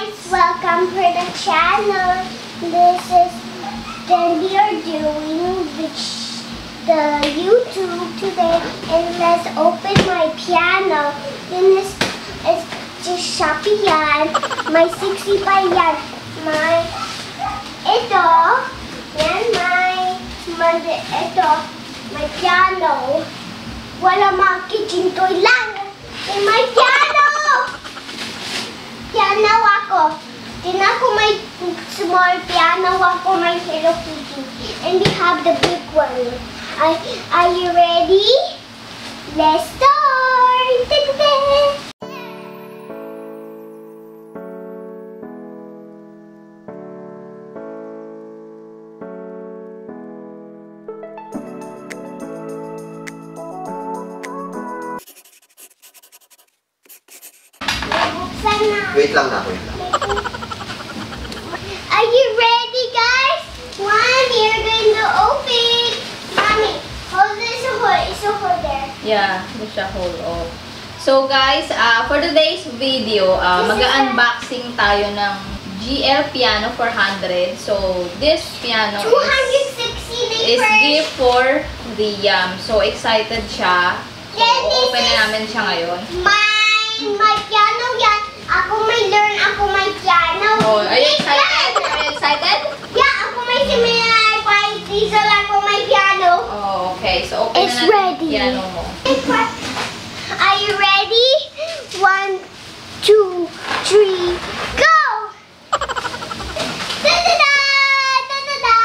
guys, welcome to the channel. This is then we are doing the YouTube today, and let's open my piano. And this is just Shopee yan. My 60 pa yan. My ito yan, ito my piano. Wala mga kitchen toy lang. And my piano. Piano ako. Din ako may small piano ako, may Hello Kitty. And we have the big one. Are you ready? Let's start! Wait lang na, wait lang. Are you ready, guys? One, you're going to open. Mommy, hold this over there. Yeah, this siya hold off. So guys, for today's video, mag-unboxing tayo ng GL Piano 400. So this piano 260 is gift for Riam. So excited siya. So open na namin siya ngayon. My piano yan. Ako may learn, ako may piano. Oh, are you excited? Are you excited? Yeah, ako may similar five diesel, ako may piano. Oh, okay. So open It's na natin ready. yung piano mo. Are you ready? 1, 2, 3, go! Da-da-da! Da-da-da!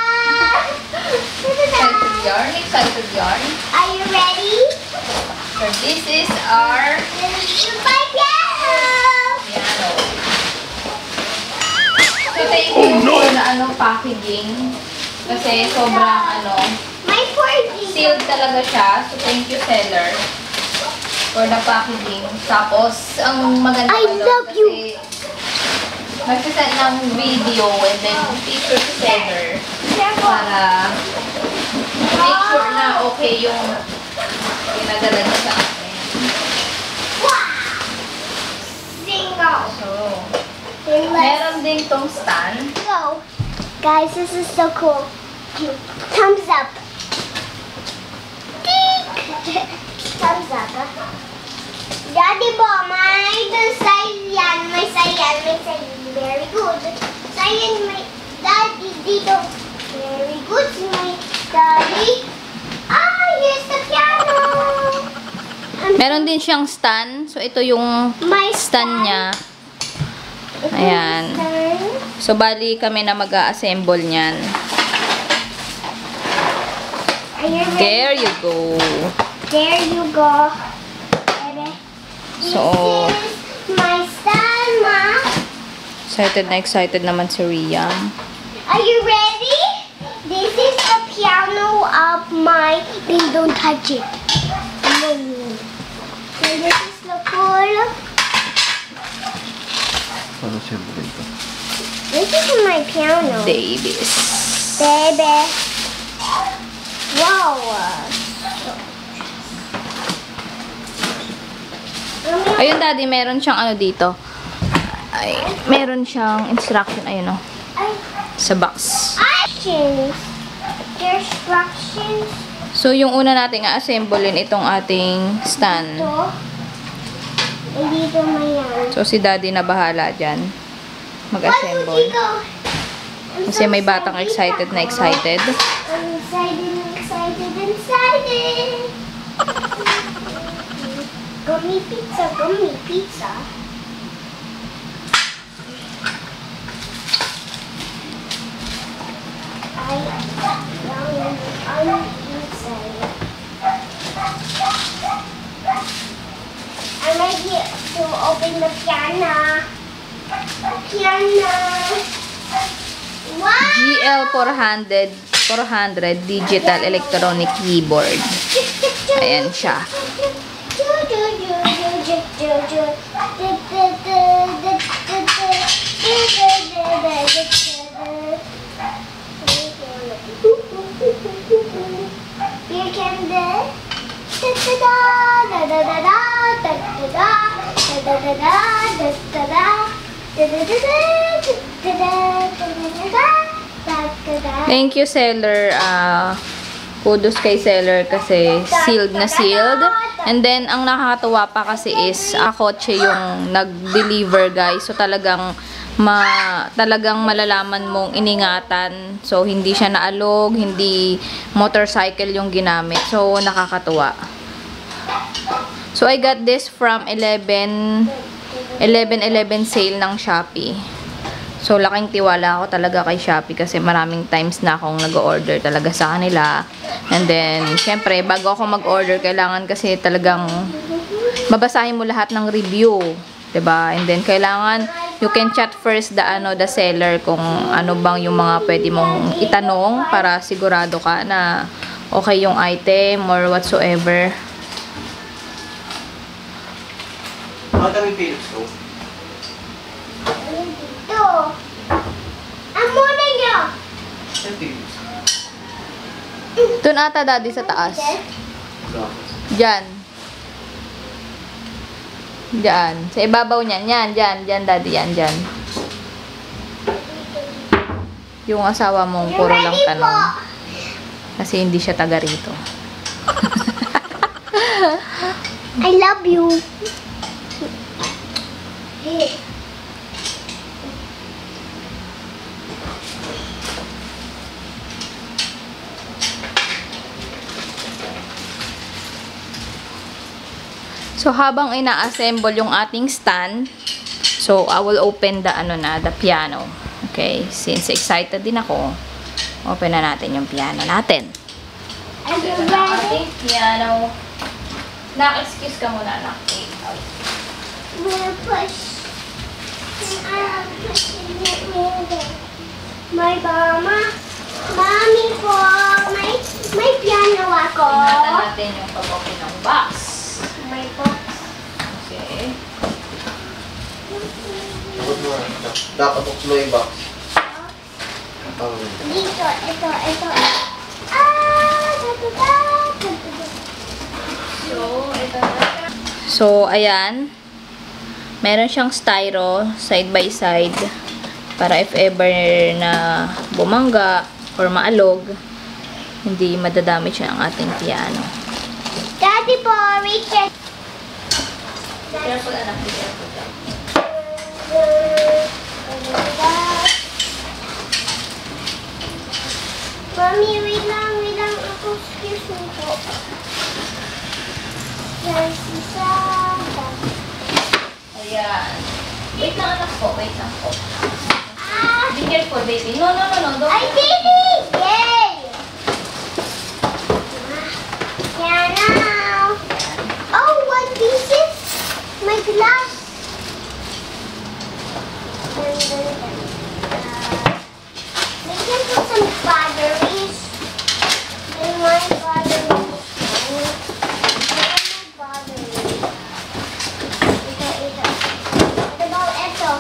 Da-da-da! Excited yarn? Excited yarn? Are you ready? So this is our My piano! piano. So thank you for the packaging. Kasi sobrang My 4D. sealed talaga siya. So thank you seller for the packaging. Tapos ang maganda I love you. kasi magsasend ng video and then picture si seller para make sure na okay yung pinadala niya sa akin. Wow! Single. So, Then let's meron din tong stand. go. Guys, this is so cool. Thumbs up. Tick. Thumbs up. Daddy po, may side yan. May side yan. May side. Very good. Side may daddy dito. Very good. My daddy. Here's the piano. Meron din siyang stand. So, ito yung My stand niya. Ito Ayan. yung stand. So, bali kami na mag-a-assemble niyan. Are you ready? There you go. There you go. Baby. So, This is my stand, Ma. excited naman si Riam. Are you ready? This is the piano of my... Then don't touch it. No. So this is the cool. Paano siya mo dito? This is my piano. Davis. Baby. Wow. Ayun, Daddy, meron siyang dito. Ay, meron siyang instruction. Ayun, sa box. Instructions. There's instructions. So, yung una nating a-assemblein itong ating stand. Ito. Dito mayan. So, si Daddy na bahala dyan. Mag-assemble. Kasi may batang excited na excited. I'm excited. Gummy pizza. I'm excited. I'm ready to open the piano. Wow! GL 400 digital electronic keyboard. Ayan siya. Here can the da da da da da da da da da da da da da da da. Thank you, seller. Kudos kay seller kasi sealed na sealed. And then, ang nakakatuwa pa kasi is kotse yung nag-deliver, guys. So, talagang malalaman mong iningatan. So, hindi siya naalog, hindi motorcycle yung ginamit. So, nakakatuwa. So, I got this from 11/11 sale ng Shopee. So, laking tiwala ako talaga kay Shopee kasi maraming times na akong nag-order talaga sa kanila. And then, syempre, bago ako mag-order, kailangan kasi talagang mabasahin mo lahat ng review. 'Di ba? And then, kailangan you can chat first the seller kung ano bang yung mga pwede mong itanong para sigurado ka na okay yung item or whatsoever. Ano kami Philips ko? Ito. Ang muna niyo. Ano Philips? Doon ata, daddy, sa taas. Diyan. Diyan. Sa ibabaw niyan. Yan, diyan. Diyan, daddy. Yan, diyan. Yung asawa mong puro lang tanong. Kasi hindi siya taga rito. I love you. So, habang ina-assemble yung ating stand, so, I will open the, the piano. Okay? Since excited din ako, open na natin yung piano natin. Are you Ito na ang ready? ating piano. Excuse ka muna, anak. We'll push. I'm pushing it with my mama. Mommy po, may piano ako. Tingnan natin yung pag-open ng box. My box. Okay. Dapat uklo yung box. Dito, ito. Ah! So, ito na. So, ayan. Meron siyang styro, side by side. Para if ever na bumangga or maalog, hindi madadamage siya ang ating piano. Daddy po, Richard. Careful, anak. Careful. Mommy, wait lang ako. Excuse me po. Yan, isa. Ayan. Wait lang, anak po. Wait lang po. Ah! Be careful, baby. No. Don't. I did it! Yay! Yeah, now. Oh, what pieces? My glass. We can put some batteries. In my batteries. Ito. What about ito?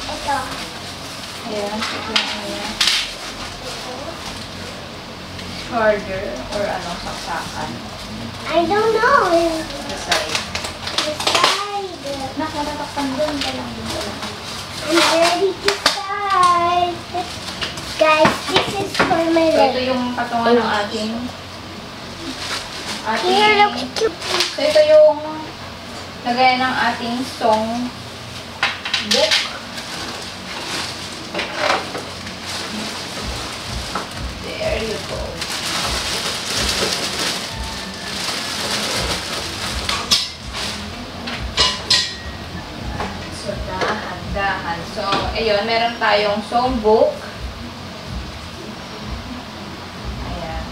Ito. Ayan. Ayan. Charger or saksakan. I don't know. Sa side. The side. Nakatatakpan doon ka lang. I'm ready to start. Guys, this is for my So, ito leg. yung patungan ng ating Here, look cute. So, ito yung lagayan ng ating song book. There you go. So, dahan. So, ayun, meron tayong song book. Ayan.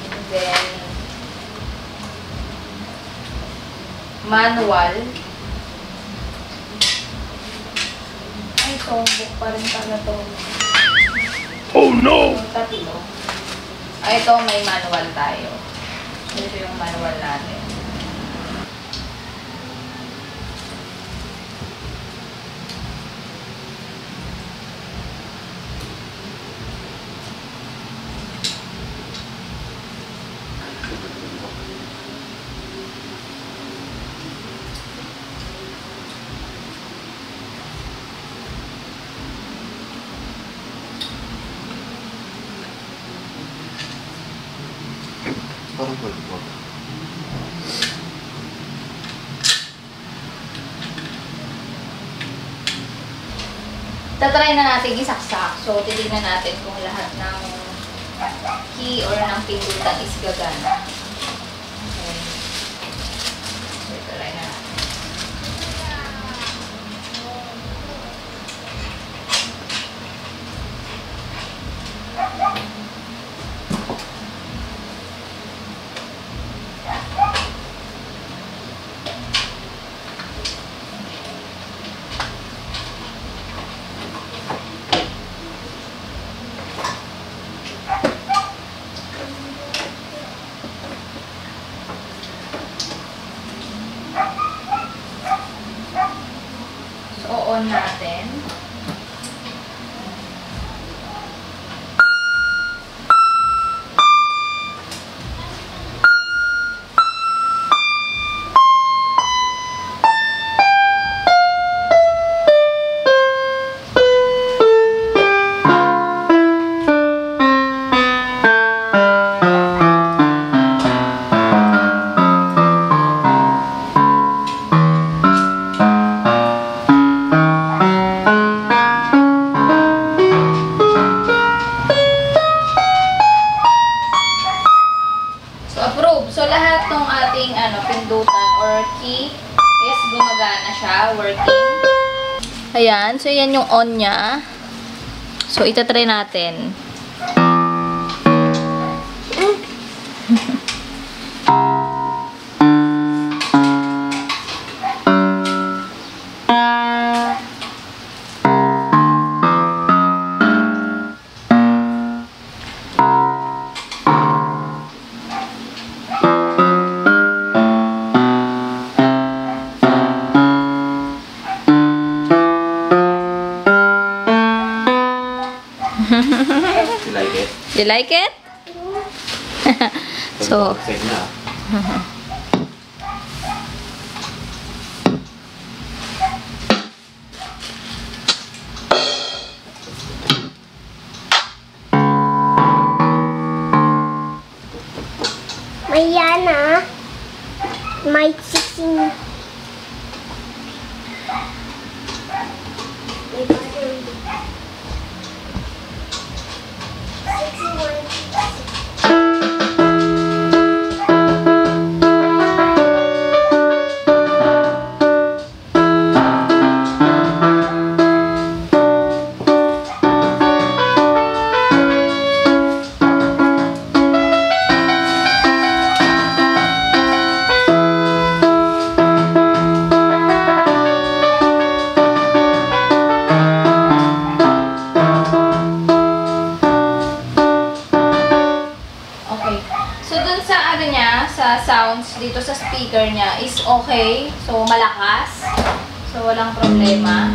And then, manual. Ay, song book pa rin pala to. Oh no! Tatlo. Ay, ito may manual tayo. Ito yung manual natin. Parang pulpo. Tatry na natin isaksak. So, titignan natin kung lahat ng key or ng pindutan is gagana. Okay. So, try na natin. So, on natin. So, lahat ng ating pindutan or key is gumagana siya, working. Ayan. So, yan yung on niya. So, itatry natin. You like it? You like it? So, Save na. Mayana, my 16. sa sounds dito sa speaker niya is okay. So, malakas. So, walang problema.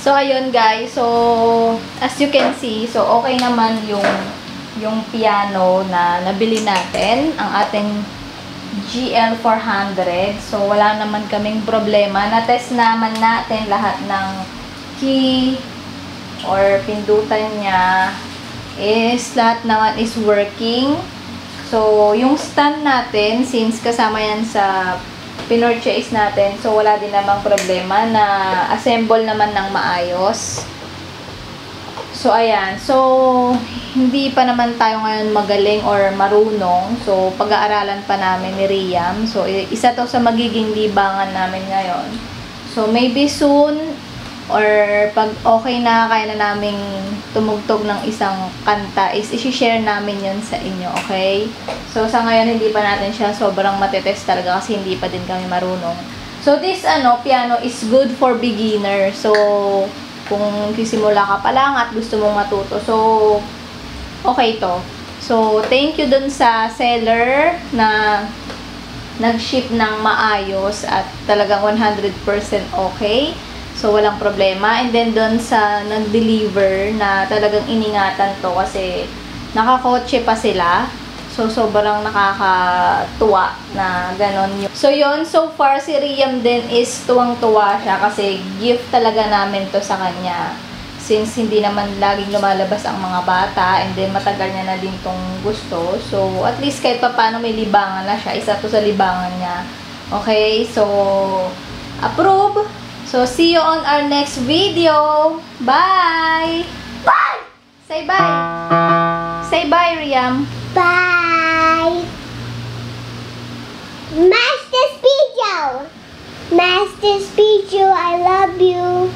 So, ayun guys. So, as you can see, so okay naman yung piano na nabili natin. Ang ating GL400. So, wala naman kaming problema. Na-test naman natin lahat ng key or pindutan niya is lahat naman is working. So, yung stand natin, since kasama yan sa pinurchase natin, so wala din namang problema na assemble naman ng maayos. So, ayan. So, hindi pa naman tayo ngayon magaling or marunong. So, pag-aaralan pa namin ni Riam. So, isa to sa magiging libangan namin ngayon. So, maybe soon or pag okay na, kaya na naming tumugtog ng isang kanta, is isi-share namin yun sa inyo, okay? So, sa ngayon, hindi pa natin siya sobrang matetest talaga kasi hindi pa din kami marunong. So, this, piano is good for beginner. So, kung kisimula ka pa lang at gusto mong matuto, so, okay to. So, thank you dun sa seller na nag-ship ng maayos at talagang 100% okay. So, walang problema. And then, doon sa nag-deliver na talagang iningatan to kasi nakakotse pa sila. So, sobrang nakakatuwa na ganon yun. So, yun. So far, si Riam din is tuwang-tuwa siya kasi gift talaga namin to sa kanya. Since hindi naman laging lumalabas ang mga bata and then matagal niya na din tong gusto. So, at least kahit pa paano may libangan na siya. Isa to sa libangan niya. Okay? So, approve! So, see you on our next video. Bye! Bye! Say bye. Say bye, Riam. Bye! Master Speedo! Master Speedo, I love you!